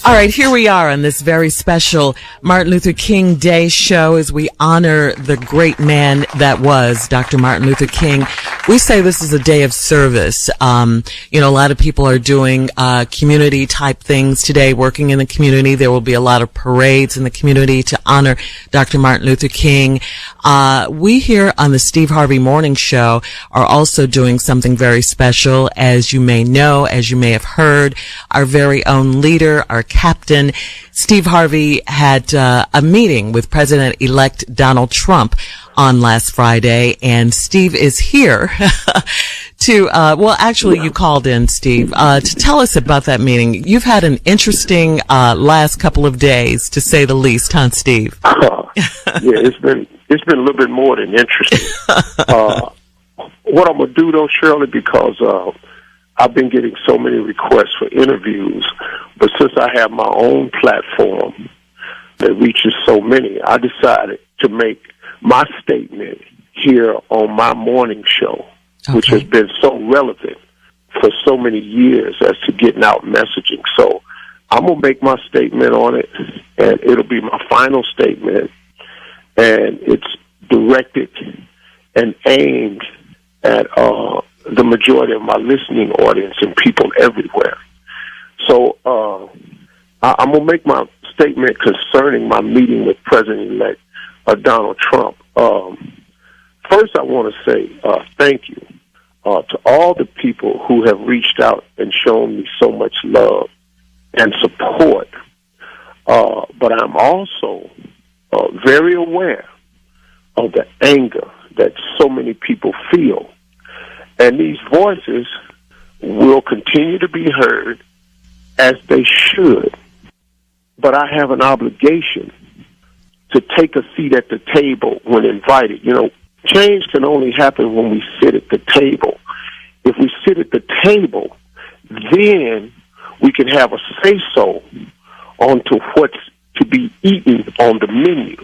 All right, here we are on this very special Martin Luther King Day show as we honor the great man that was Dr. Martin Luther King. We say this is a day of service. A lot of people are doing community type things today, working in the community. There will be a lot of parades in the community to honor Dr. Martin Luther King. We here on the Steve Harvey Morning Show are also doing something very special. As you may know, as you may have heard, our very own leader, our captain, Steve Harvey, had a meeting with President-elect Donald Trump on last Friday, and Steve is here to, you called in, Steve, to tell us about that meeting. You've had an interesting last couple of days, to say the least, huh, Steve? It's been a little bit more than interesting. What I'm going to do, though, Shirley, because I've been getting so many requests for interviews, but since I have my own platform that reaches so many, I decided to make my statement here on my morning show, which has been so relevant for so many years as to getting out messaging. So I'm going to make my statement on it, and it'll be my final statement, and it's directed and aimed at the majority of my listening audience and people everywhere. So I'm going to make my statement concerning my meeting with President-elect Donald Trump. First, I want to say thank you to all the people who have reached out and shown me so much love and support. But I'm also very aware of the anger that so many people feel. And these voices will continue to be heard, as they should. But I have an obligation to take a seat at the table when invited. Change can only happen when we sit at the table. If we sit at the table, then we can have a say-so onto what's to be eaten on the menu.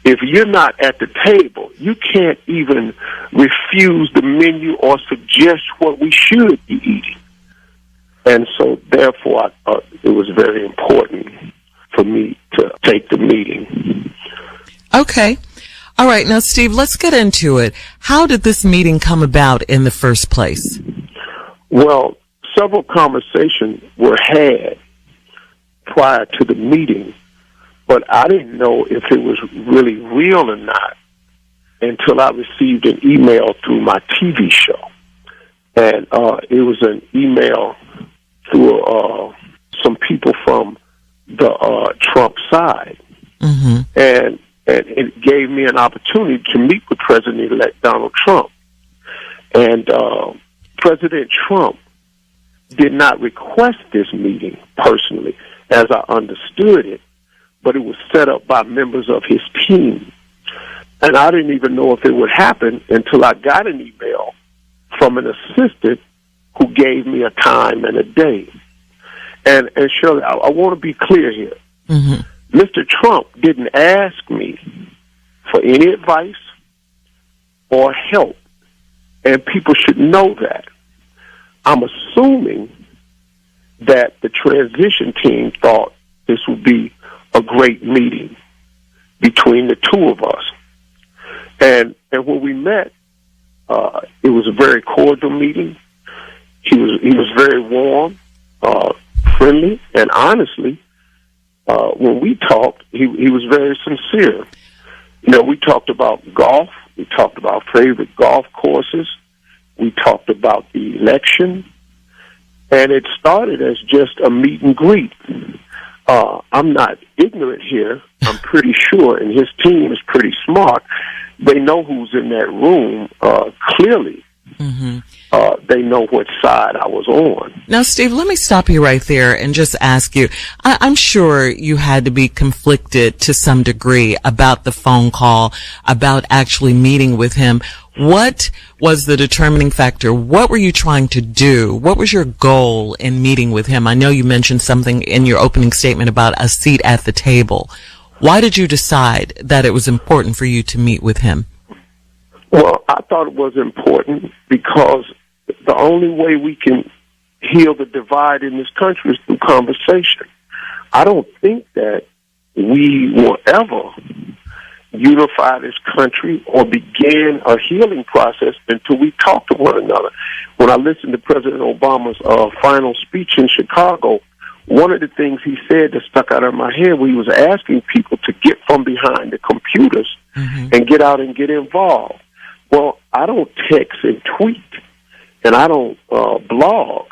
If you're not at the table, you can't even refuse the menu or suggest what we should be eating. And so, therefore, it was very important for me to take the meeting. Okay. All right. Now, Steve, let's get into it. How did this meeting come about in the first place? Well, several conversations were had prior to the meeting, but I didn't know if it was really real or not until I received an email through my TV show. And it was an email through some people from the Trump side. Mm-hmm. And it gave me an opportunity to meet with President-elect Donald Trump. And President Trump did not request this meeting personally, as I understood it, but it was set up by members of his team. And I didn't even know if it would happen until I got an email from an assistant who gave me a time and a day. And Shirley, I want to be clear here. Mm-hmm. Mr. Trump didn't ask me for any advice or help, and people should know that. I'm assuming that the transition team thought this would be a great meeting between the two of us. And when we met, it was a very cordial meeting. He was very warm, friendly, and honestly, when we talked, he was very sincere. We talked about golf. We talked about favorite golf courses. We talked about the election. And it started as just a meet and greet. I'm not ignorant here. I'm pretty sure, and his team is pretty smart. They know who's in that room, clearly. Mm-hmm. They know what side I was on. Now, Steve, let me stop you right there and just ask you, I'm sure you had to be conflicted to some degree about the phone call, about actually meeting with him. What was the determining factor? What were you trying to do? What was your goal in meeting with him? I know you mentioned something in your opening statement about a seat at the table. Why did you decide that it was important for you to meet with him? Well, I thought it was important because the only way we can heal the divide in this country is through conversation. I don't think that we will ever unify this country or begin a healing process until we talk to one another. When I listened to President Obama's final speech in Chicago, one of the things he said that stuck out of my head, where he was asking people to get from behind the computers and get out and get involved. Well, I don't text and tweet, and I don't blog,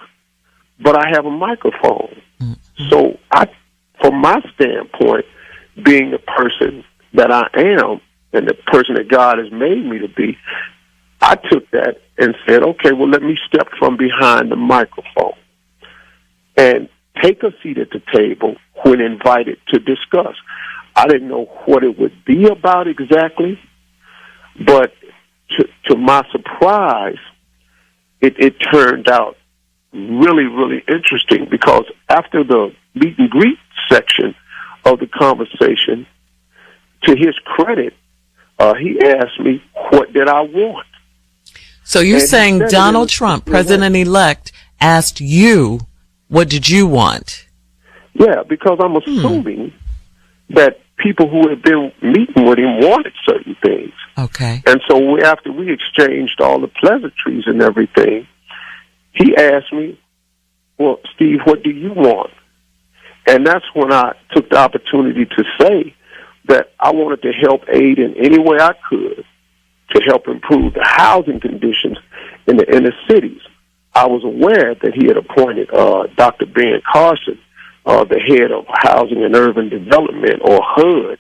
but I have a microphone. So from my standpoint, being the person that I am and the person that God has made me to be, I took that and said, okay, well, let me step from behind the microphone and take a seat at the table when invited to discuss. I didn't know what it would be about exactly, but to my surprise, it turned out really, really interesting, because after the meet and greet section of the conversation, to his credit, he asked me, what did I want? So you're saying Donald Trump, President-elect, asked you, what did you want? Yeah, because I'm assuming that people who had been meeting with him wanted certain things. Okay. And so after we exchanged all the pleasantries and everything, he asked me, well, Steve, what do you want? And that's when I took the opportunity to say that I wanted to help aid in any way I could to help improve the housing conditions in the inner cities. I was aware that he had appointed Dr. Ben Carson, the head of Housing and Urban Development, or HUD,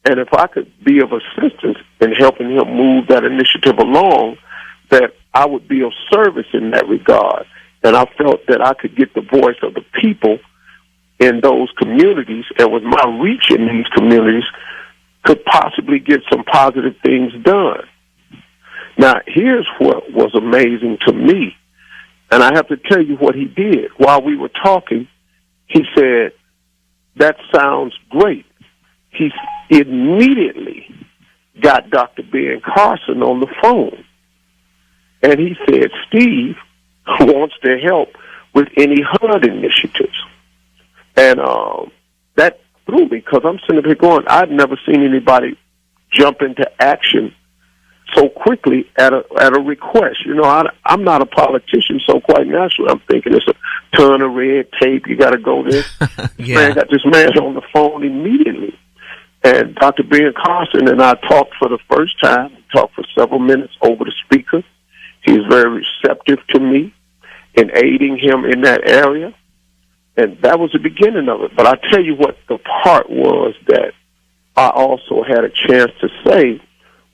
and if I could be of assistance in helping him move that initiative along, that I would be of service in that regard. And I felt that I could get the voice of the people in those communities, and with my reach in these communities, could possibly get some positive things done. Now, here's what was amazing to me, and I have to tell you what he did. While we were talking, he said, that sounds great. He immediately got Dr. Ben Carson on the phone, and he said, Steve wants to help with any HUD initiatives. And that threw me, because I'm sitting here going, I've never seen anybody jump into action so quickly at a request. You know, I'm not a politician, so quite naturally I'm thinking it's a ton of red tape. You got to go there. Yeah. Man, got this man on the phone immediately. And Dr. Ben Carson and I talked for the first time. We talked for several minutes over the speaker. He was very receptive to me in aiding him in that area. And that was the beginning of it. But I tell you what the part was that I also had a chance to say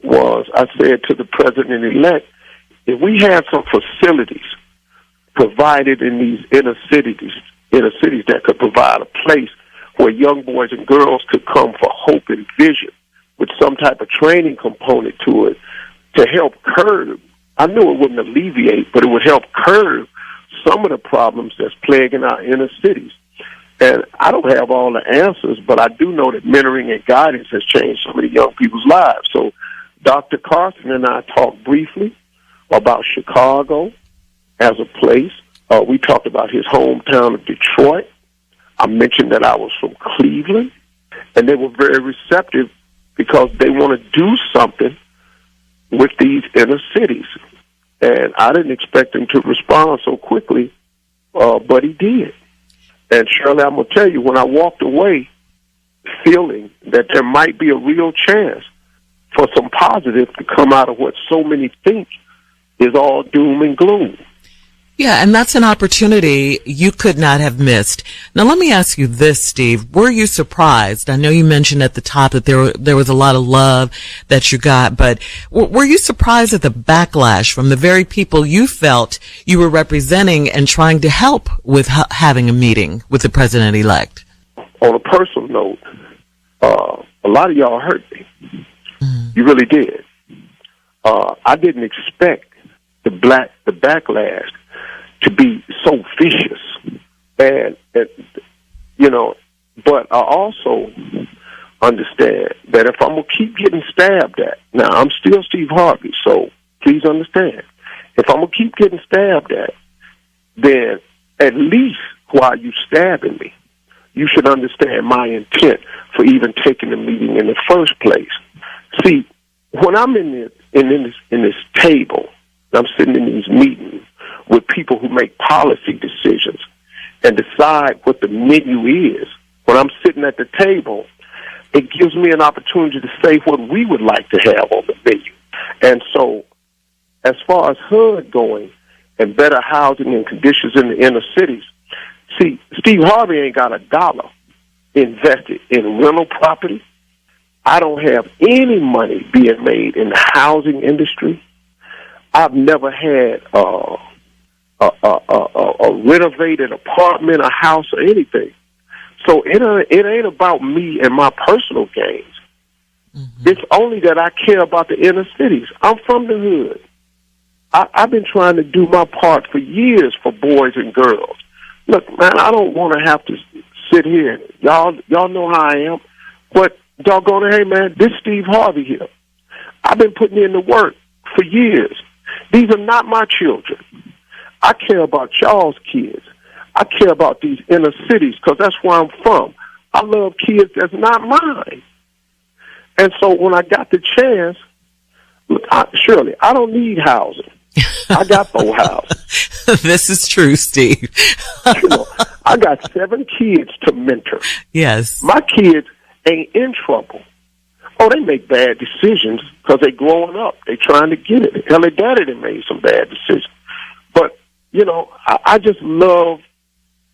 was, I said to the president-elect, if we had some facilities provided in these inner cities that could provide a place where young boys and girls could come for hope and vision with some type of training component to it to help curb, I knew it wouldn't alleviate, but it would help curb some of the problems that's plaguing our inner cities. And I don't have all the answers, but I do know that mentoring and guidance has changed so many young people's lives. So Dr. Carson and I talked briefly about Chicago as a place. We talked about his hometown of Detroit. I mentioned that I was from Cleveland, and they were very receptive because they want to do something with these inner cities. And I didn't expect him to respond so quickly, but he did. And Shirley, I'm going to tell you, when I walked away feeling that there might be a real chance for some positive to come out of what so many think is all doom and gloom. Yeah, and that's an opportunity you could not have missed. Now, let me ask you this, Steve. Were you surprised? I know you mentioned at the top that there was a lot of love that you got, but were you surprised at the backlash from the very people you felt you were representing and trying to help with having a meeting with the president-elect? On a personal note, a lot of y'all hurt me. You really did. I didn't expect the backlash to be so vicious, and you know, but I also understand that if I'm gonna keep getting stabbed at, now I'm still Steve Harvey, so please understand, if I'm gonna keep getting stabbed at, then at least while you stabbing me, you should understand my intent for even taking the meeting in the first place. See, when I'm in this table, I'm sitting in these meetings with people who make policy decisions and decide what the menu is. When I'm sitting at the table, it gives me an opportunity to say what we would like to have on the menu. And so, as far as HUD going and better housing and conditions in the inner cities, see, Steve Harvey ain't got a dollar invested in rental property. I don't have any money being made in the housing industry. I've never had a renovated apartment, a house, or anything. So it ain't about me and my personal gains. Mm-hmm. It's only that I care about the inner cities. I'm from the hood. I've been trying to do my part for years for boys and girls. Look, man, I don't want to have to sit here. Y'all know how I am. But doggone it, hey, man, this Steve Harvey here. I've been putting in the work for years. These are not my children. I care about y'all's kids. I care about these inner cities because that's where I'm from. I love kids that's not mine. And so when I got the chance, look, Shirley, I don't need housing. I got 4 houses. This is true, Steve. You know, I got 7 kids to mentor. Yes. My kids ain't in trouble. Oh, they make bad decisions because they growing up. They trying to get it. Hell, their daddy done made some bad decisions. But, you know, I just love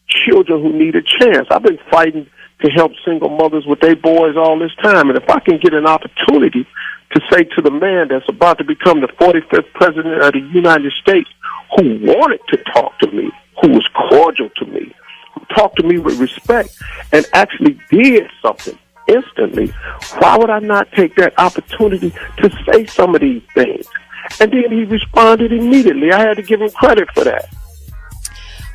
children who need a chance. I've been fighting to help single mothers with their boys all this time. And if I can get an opportunity to say to the man that's about to become the 45th president of the United States, who wanted to talk to me, who was cordial to me, who talked to me with respect, and actually did something instantly, why would I not take that opportunity to say some of these things? And then he responded immediately. I had to give him credit for that.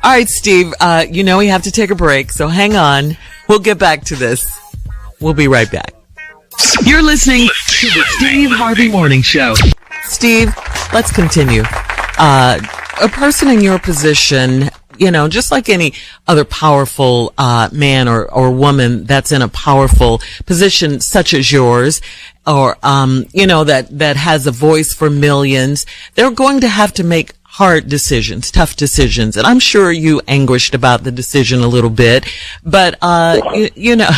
All right, Steve, you know we have to take a break, so hang on. We'll get back to this. We'll be right back. You're listening to the Steve Harvey Morning Show. Steve, let's continue. A person in your position, you know, just like any other powerful man or woman that's in a powerful position such as yours, or you know, that has a voice for millions, they're going to have to make hard decisions, tough decisions. And I'm sure you anguished about the decision a little bit, but, you know,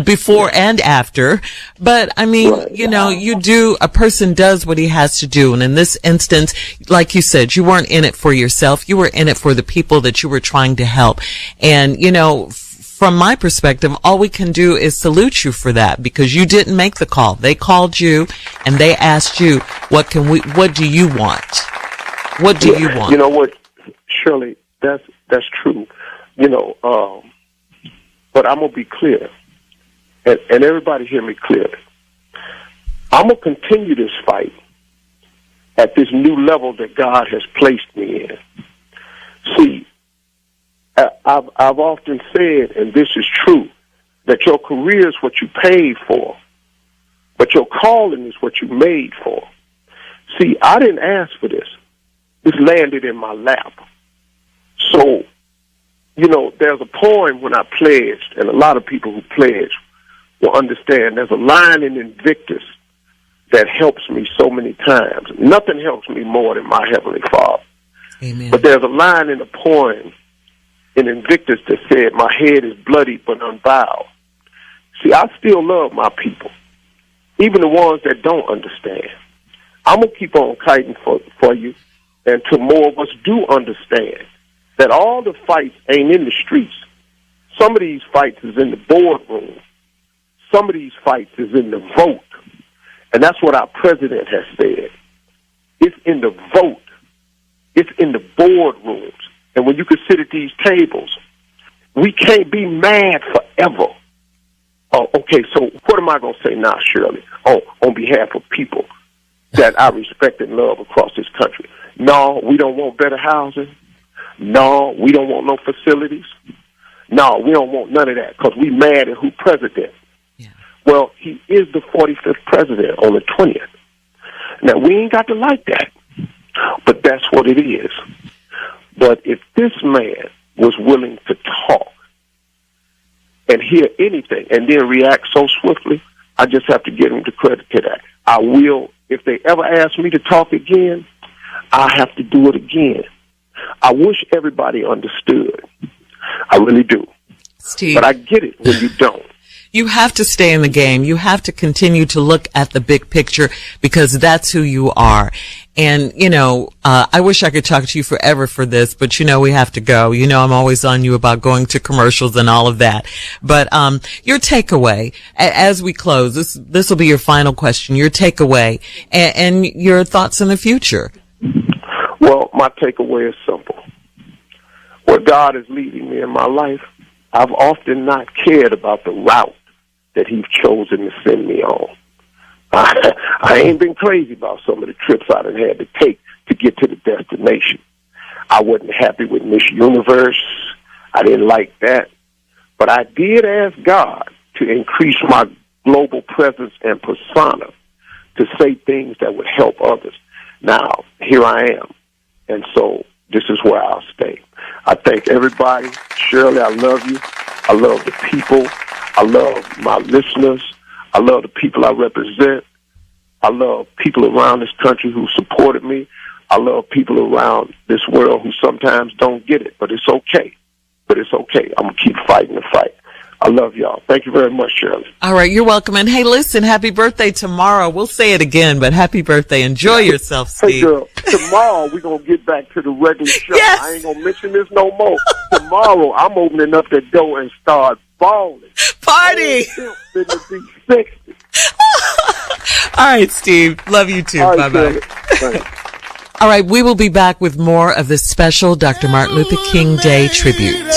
before and after. But I mean, you know, a person does what he has to do. And in this instance, like you said, you weren't in it for yourself. You were in it for the people that you were trying to help. And, you know, from my perspective, all we can do is salute you for that, because you didn't make the call. They called you and they asked you, what do you want? What do you want? You know what, Shirley, that's true. You know, but I'm going to be clear, and everybody hear me clearly. I'm going to continue this fight at this new level that God has placed me in. See, I've often said, and this is true, that your career is what you paid for, but your calling is what you made for. See, I didn't ask for this. This landed in my lap. So, you know, there's a poem when I pledged, and a lot of people who pledge will understand. There's a line in Invictus that helps me so many times. Nothing helps me more than my Heavenly Father. Amen. But there's a line in the poem in Invictus that said, my head is bloody but unbowed. See, I still love my people, even the ones that don't understand. I'm going to keep on fighting for you. And till more of us do understand that all the fights ain't in the streets. Some of these fights is in the boardroom. Some of these fights is in the vote. And that's what our president has said. It's in the vote. It's in the boardrooms. And when you can sit at these tables, we can't be mad forever. Oh, okay, so what am I going to say now, Shirley, on behalf of people that I respect and love across this country? No, we don't want better housing. No, we don't want no facilities. No, we don't want none of that because we mad at who president. Yeah. Well, he is the 45th president on the 20th. Now, we ain't got to like that, but that's what it is. But if this man was willing to talk and hear anything and then react so swiftly, I just have to give them the credit to that. I will, if they ever ask me to talk again, I have to do it again. I wish everybody understood. I really do. Steve. But I get it when you don't. You have to stay in the game. You have to continue to look at the big picture because that's who you are. And, I wish I could talk to you forever for this, but we have to go. I'm always on you about going to commercials and all of that. But, your takeaway as we close, this will be your final question, your takeaway and your thoughts in the future. Well, my takeaway is simple. Where God is leading me in my life, I've often not cared about the route that He's chosen to send me on. I ain't been crazy about some of the trips I done had to take to get to the destination. I wasn't happy with Miss Universe. I didn't like that. But I did ask God to increase my global presence and persona to say things that would help others. Now, here I am. And so this is where I'll stay. I thank everybody. Shirley, I love you. I love the people. I love my listeners. I love the people I represent. I love people around this country who supported me. I love people around this world who sometimes don't get it, but it's okay. I'm going to keep fighting the fight. I love y'all. Thank you very much, Shirley. All right, you're welcome. And hey, listen, happy birthday tomorrow. We'll say it again, but happy birthday. Enjoy yourself, Steve. Hey, girl, tomorrow we're going to get back to the regular show. Yes. I ain't going to mention this no more. Tomorrow I'm opening up the door and start balling. Party! All right, Steve. Love you too. All right, bye-bye. All right, we will be back with more of this special Dr. Martin Luther King Day tribute.